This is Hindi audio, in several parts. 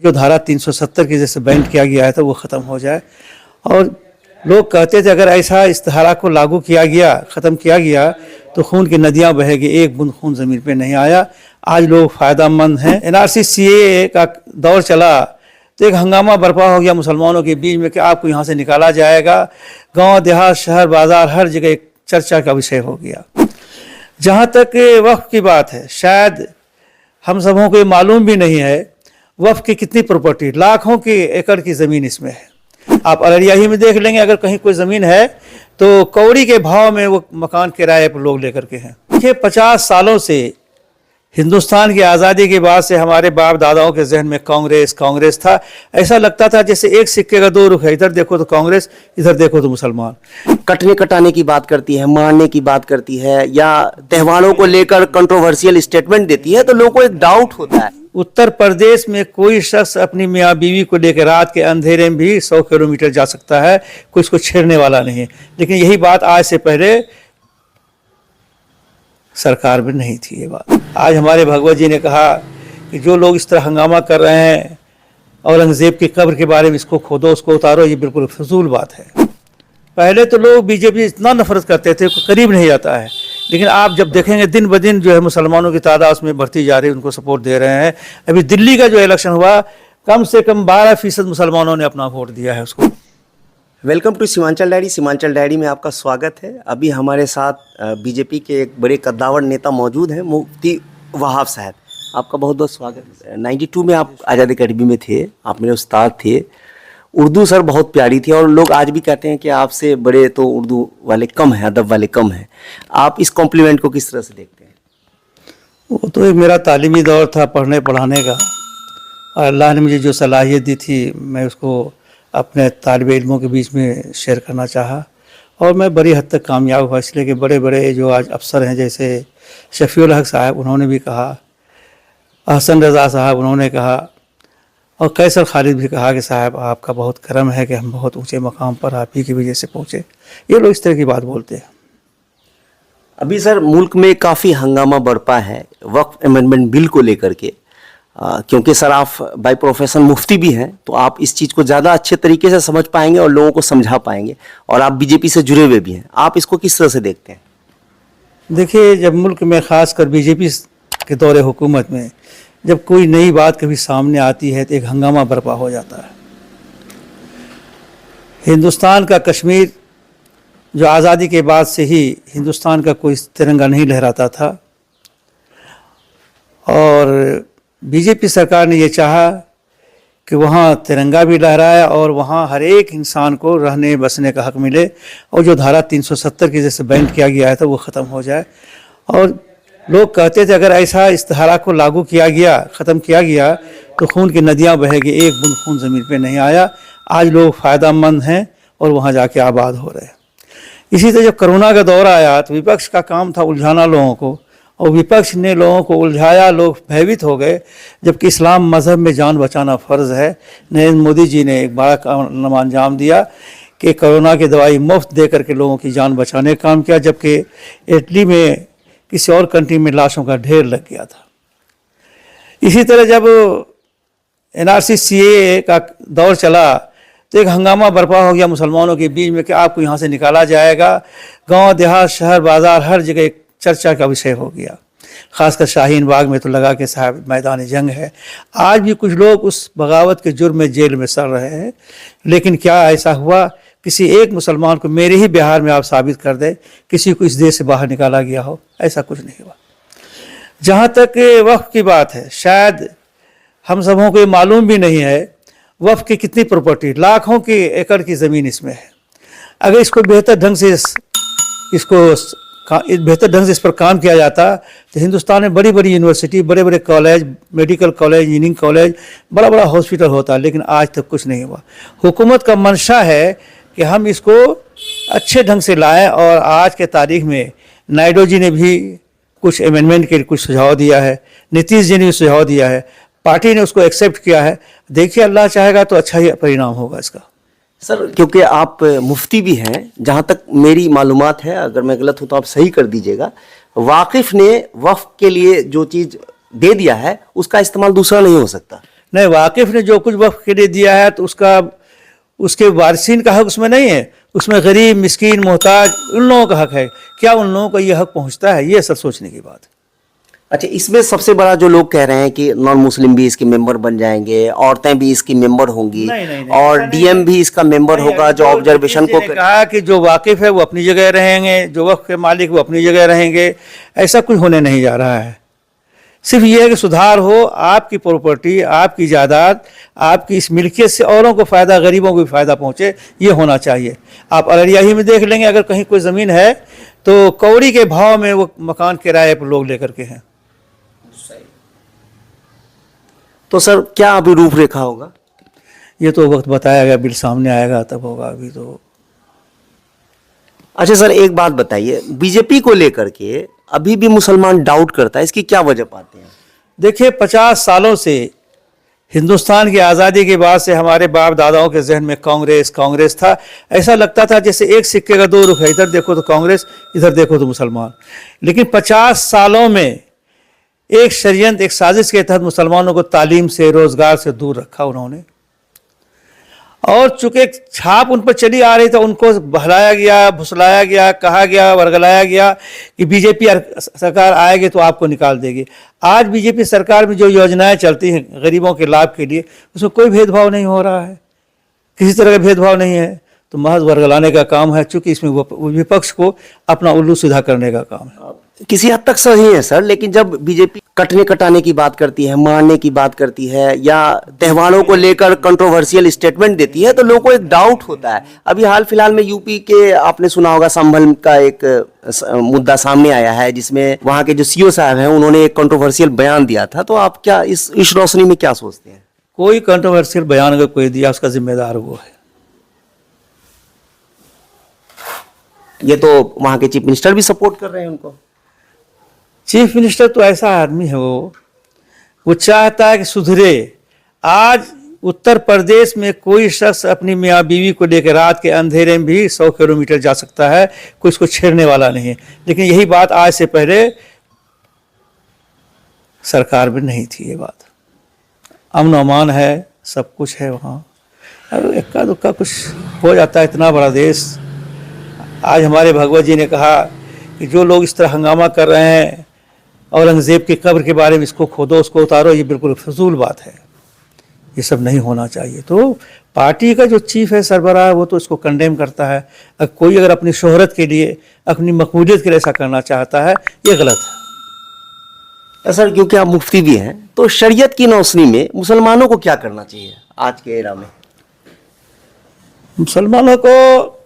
जो धारा 370 की जैसे बैन किया गया है तो वो ख़त्म हो जाए। और लोग कहते थे अगर ऐसा इस धारा को लागू किया गया, ख़त्म किया गया तो खून की नदियां बहेगी, एक बूंद खून ज़मीन पे नहीं आया। आज लोग फ़ायदेमंद हैं। NRC CAA का दौर चला तो एक हंगामा बर्पा हो गया मुसलमानों के बीच में कि आपको यहाँ से निकाला जाएगा। गांव देहात शहर बाज़ार हर जगह एक चर्चा का विषय हो गया। जहाँ तक वक्फ की बात है, शायद हम सबों को ये मालूम भी नहीं है वक्फ की कितनी प्रॉपर्टी, लाखों की एकड़ की ज़मीन इसमें है। आप अररिया ही में देख लेंगे, अगर कहीं कोई ज़मीन है तो कौड़ी के भाव में वो मकान किराए पर लोग लेकर के हैं। देखिए 50 सालों से हिंदुस्तान की आज़ादी के बाद से हमारे बाप दादाओं के जहन में कांग्रेस कांग्रेस था। ऐसा लगता था जैसे एक सिक्के का दो रुख है, इधर देखो तो कांग्रेस, इधर देखो तो मुसलमान। कटने कटाने की बात करती है, मारने की बात करती है, या त्योहारों को लेकर कंट्रोवर्शियल स्टेटमेंट देती है, तो लोगों को एक डाउट होता है। उत्तर प्रदेश में कोई शख्स अपनी मियाँ बीवी को लेकर रात के अंधेरे में भी 100 किलोमीटर जा सकता है, कोई इसको छेड़ने वाला नहीं है। लेकिन यही बात आज से पहले सरकार में नहीं थी। ये बात आज हमारे भगवत जी ने कहा कि जो लोग इस तरह हंगामा कर रहे हैं औरंगजेब की कब्र के बारे में, इसको खोदो उसको उतारो, ये बिल्कुल फजूल बात है। पहले तो लोग बीजेपी इतना नफरत करते थे करीब नहीं जाता है, लेकिन आप जब देखेंगे दिन ब दिन जो है मुसलमानों की तादाद उसमें बढ़ती जा रही है, उनको सपोर्ट दे रहे हैं। अभी दिल्ली का जो इलेक्शन हुआ कम से कम 12% मुसलमानों ने अपना वोट दिया है उसको। Welcome to Seemanchal diary. Seemanchal diary में आपका स्वागत है। अभी हमारे साथ बीजेपी के एक बड़े कद्दावर नेता मौजूद हैं, मुफ्ती वहाब साहब। आपका बहुत बहुत स्वागत है। 92 में आप आज़ाद अकेडमी में थे, आप मेरे उस्ताद थे। उर्दू सर बहुत प्यारी थी और लोग आज भी कहते हैं कि आपसे बड़े तो उर्दू वाले कम हैं, अदब वाले कम हैं। आप इस कॉम्प्लीमेंट को किस तरह से देखते हैं? वो तो एक मेरा तालीमी दौर था पढ़ने पढ़ाने का, और अल्लाह ने मुझे जो सलाहियत दी थी मैं उसको अपने तालिब इल्मों के बीच में शेयर करना चाहा, और मैं बड़ी हद तक कामयाब हुआ। इसलिए कि बड़े बड़े जो आज अफसर हैं जैसे शफीउल हक साहब, उन्होंने भी कहा, अहसन रज़ा साहब उन्होंने कहा, और कैसर खालिद भी कहा कि साहब आपका बहुत करम है कि हम बहुत ऊंचे मकाम पर आप ही की वजह से पहुँचे। ये लोग इस तरह की बात बोलते हैं। अभी सर मुल्क में काफ़ी हंगामा बरपा है वक्फ अमेंडमेंट बिल को लेकर के, क्योंकि सर आप बाय प्रोफेशन मुफ्ती भी हैं, तो आप इस चीज़ को ज़्यादा अच्छे तरीके से समझ पाएंगे और लोगों को समझा पाएंगे, और आप बीजेपी से जुड़े हुए भी हैं। आप इसको किस तरह से देखते हैं? देखिए, जब मुल्क में ख़ासकर बीजेपी के दौरे हुकूमत में जब कोई नई बात कभी सामने आती है तो एक हंगामा बर्पा हो जाता है। हिंदुस्तान का कश्मीर जो आज़ादी के बाद से ही हिंदुस्तान का कोई तिरंगा नहीं लहराता था, और बीजेपी सरकार ने ये चाहा कि वहाँ तिरंगा भी लहराए और वहाँ हर एक इंसान को रहने बसने का हक मिले, और जो धारा 370 की जैसे बैन किया गया है तो वो ख़त्म हो जाए। और लोग कहते थे अगर ऐसा इस धारा को लागू किया गया, ख़त्म किया गया तो खून की नदियां बहेगी, एक बूंद खून ज़मीन पे नहीं आया। आज लोग फ़ायदेमंद हैं और वहाँ जाके आबाद हो रहे हैं। इसी तरह जब कोरोना का दौर आया तो विपक्ष का काम था उलझाना लोगों को, और विपक्ष ने लोगों को उलझाया, लोग भयभीत हो गए, जबकि इस्लाम मज़हब में जान बचाना फ़र्ज़ है। नरेंद्र मोदी जी ने एक बड़ा काम अंजाम दिया कि कोरोना की दवाई मुफ्त दे करके लोगों की जान बचाने का काम किया, जबकि इटली में किसी और कंट्री में लाशों का ढेर लग गया था। इसी तरह जब NRC CAA का दौर चला तो एक हंगामा बर्पा हो गया मुसलमानों के बीच में कि आपको यहाँ से निकाला जाएगा। गांव देहात शहर बाज़ार हर जगह एक चर्चा का विषय हो गया। ख़ासकर शाहीन बाग में तो लगा कि साहब मैदान जंग है। आज भी कुछ लोग उस बगावत के जुर्म में जेल में सड़ रहे हैं, लेकिन क्या ऐसा हुआ किसी एक मुसलमान को, मेरे ही बिहार में आप साबित कर दें किसी को इस देश से बाहर निकाला गया हो? ऐसा कुछ नहीं हुआ। जहाँ तक वक्फ की बात है, शायद हम सबों को ये मालूम भी नहीं है वक्फ की कितनी प्रॉपर्टी, लाखों की एकड़ की ज़मीन इसमें है। अगर इसको बेहतर ढंग से इस पर काम किया जाता तो हिंदुस्तान में बड़ी बड़ी यूनिवर्सिटी, बड़े बड़े college, medical college, engineering college, बड़ा बड़ा हॉस्पिटल होता, लेकिन आज तक कुछ नहीं हुआ। हुकूमत का मंशा है कि हम इसको अच्छे ढंग से लाएं, और आज के तारीख में नायडू जी ने भी कुछ अमेंडमेंट के कुछ सुझाव दिया है, नीतीश जी ने भी सुझाव दिया है, पार्टी ने उसको एक्सेप्ट किया है। देखिए, अल्लाह चाहेगा तो अच्छा ही परिणाम होगा इसका। सर, क्योंकि आप मुफ्ती भी हैं, जहाँ तक मेरी मालूमात है, अगर मैं गलत हूँ तो आप सही कर दीजिएगा, वाकिफ़ ने वक्फ के लिए जो चीज़ दे दिया है उसका इस्तेमाल दूसरा नहीं हो सकता। नहीं, वाकिफ ने जो कुछ वक्फ के लिए दिया है तो उसके वारिसीन का हक उसमें नहीं है, उसमें गरीब, मिस्कीन, मोहताज उन लोगों का हक है। क्या उन लोगों को ये हक पहुंचता है? ये सब सोचने की बात है। अच्छा, इसमें सबसे बड़ा जो लोग कह रहे हैं कि नॉन मुस्लिम भी इसके मेंबर बन जाएंगे, औरतें भी इसकी मेंबर होंगी, नहीं, और ऐसा नहीं डीएम है। भी इसका मेंबर नहीं, होगा अगर जो ऑब्जर्वेशन किसी ने कहा कि जो वाकिफ है वो अपनी जगह रहेंगे, जो वक्फ के मालिक वो अपनी जगह रहेंगे, ऐसा कुछ होने नहीं जा रहा है। सिर्फ ये है कि सुधार हो, आपकी प्रॉपर्टी, आपकी जायदाद, आपकी इस मिल्कियत से औरों को फ़ायदा, गरीबों को भी फ़ायदा पहुँचे, ये होना चाहिए। आप अररिया ही में देख लेंगे, अगर कहीं कोई ज़मीन है तो कौड़ी के भाव में वो मकान किराए पर लोग लेकर के हैं। तो सर क्या अभी रूपरेखा होगा? ये तो वक्त बताया गया, बिल सामने आएगा तब होगा। अभी तो अच्छा सर, एक बात बताइए, बीजेपी को लेकर के अभी भी मुसलमान डाउट करता है, इसकी क्या वजह पाते हैं? देखिए, 50 सालों से हिंदुस्तान की आज़ादी के बाद से हमारे बाप दादाओं के जहन में कांग्रेस कांग्रेस था। ऐसा लगता था जैसे एक सिक्के का दो रुख है, इधर देखो तो कांग्रेस, इधर देखो तो मुसलमान। लेकिन 50 सालों में एक षड्यंत्र, एक साजिश के तहत मुसलमानों को तालीम से, रोजगार से दूर रखा उन्होंने, और चूंकि छाप उन पर चली आ रही था, उनको बहलाया गया, भुसलाया गया, कहा गया, वर्गलाया गया कि बीजेपी सरकार आएगी तो आपको निकाल देगी। आज बीजेपी सरकार में जो योजनाएं चलती हैं गरीबों के लाभ के लिए, उसमें कोई भेदभाव नहीं हो रहा है, किसी तरह का भेदभाव नहीं है। तो महज वर्गलाने का काम है, चूंकि इसमें विपक्ष को अपना उल्लू सीधा करने का काम है। किसी हद तक सही है सर, लेकिन जब बीजेपी कटने कटाने की बात करती है, मारने की बात करती है, या त्योहारों को लेकर कंट्रोवर्शियल स्टेटमेंट देती है, तो लोगों को एक डाउट होता है। अभी हाल फिलहाल में यूपी के आपने सुना होगा, संभल का एक मुद्दा सामने आया है, जिसमें वहां के जो सीओ साहब हैं उन्होंने एक कंट्रोवर्शियल बयान दिया था। तो आप क्या इस रोशनी में क्या सोचते हैं? कोई कंट्रोवर्शियल बयान अगर कोई दिया, उसका जिम्मेदार वो है। ये तो वहां के चीफ मिनिस्टर भी सपोर्ट कर रहे हैं उनको। चीफ मिनिस्टर तो ऐसा आदमी है, वो चाहता है कि सुधरे। आज उत्तर प्रदेश में कोई शख्स अपनी मियाँ बीवी को लेकर रात के अंधेरे में भी 100 किलोमीटर जा सकता है, कोई इसको छेड़ने वाला नहीं है। लेकिन यही बात आज से पहले सरकार में नहीं थी। ये बात अमन अमान है, सब कुछ है वहाँ। अब इक्का दुक्का कुछ हो जाता है, इतना बड़ा देश। आज हमारे भगवत जी ने कहा कि जो लोग इस तरह हंगामा कर रहे हैं, औरंगजेब की कब्र के बारे में, इसको खोदो, उसको उतारो, ये बिल्कुल फजूल बात है, ये सब नहीं होना चाहिए। तो पार्टी का जो चीफ है, सरबराह है, वो तो इसको कंडेम करता है। कोई अगर अपनी शोहरत के लिए, अपनी मकबूलियत के लिए ऐसा करना चाहता है, ये गलत है। सर, क्योंकि आप मुफ्ती भी हैं, तो शरीयत की रोशनी में मुसलमानों को क्या करना चाहिए आज के एरा में? मुसलमानों को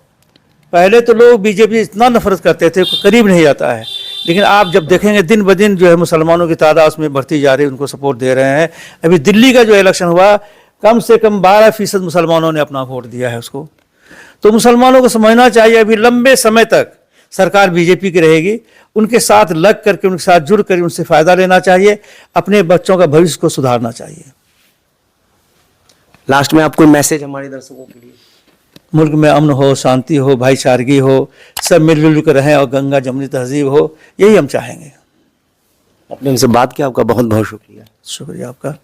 पहले तो लोग बीजेपी इतना नफरत करते थे, करीब नहीं आता है। लेकिन आप जब देखेंगे दिन ब दिन जो है मुसलमानों की तादाद उसमें बढ़ती जा रही है, उनको सपोर्ट दे रहे हैं। अभी दिल्ली का जो इलेक्शन हुआ, कम से कम 12% मुसलमानों ने अपना वोट दिया है उसको। तो मुसलमानों को समझना चाहिए, अभी लंबे समय तक सरकार बीजेपी की रहेगी, उनके साथ लग करके, उनके साथ जुड़ कर उनसे फ़ायदा लेना चाहिए, अपने बच्चों का भविष्य को सुधारना चाहिए। लास्ट में आप कोई मैसेज हमारे दर्शकों के लिए? मुल्क में अमन हो, शांति हो, भाईचारगी हो, सब मिलजुल कर रहें और गंगा जमुनी तहजीब हो, यही हम चाहेंगे। आपने हमसे बात किया, आपका बहुत बहुत शुक्रिया। शुक्रिया आपका।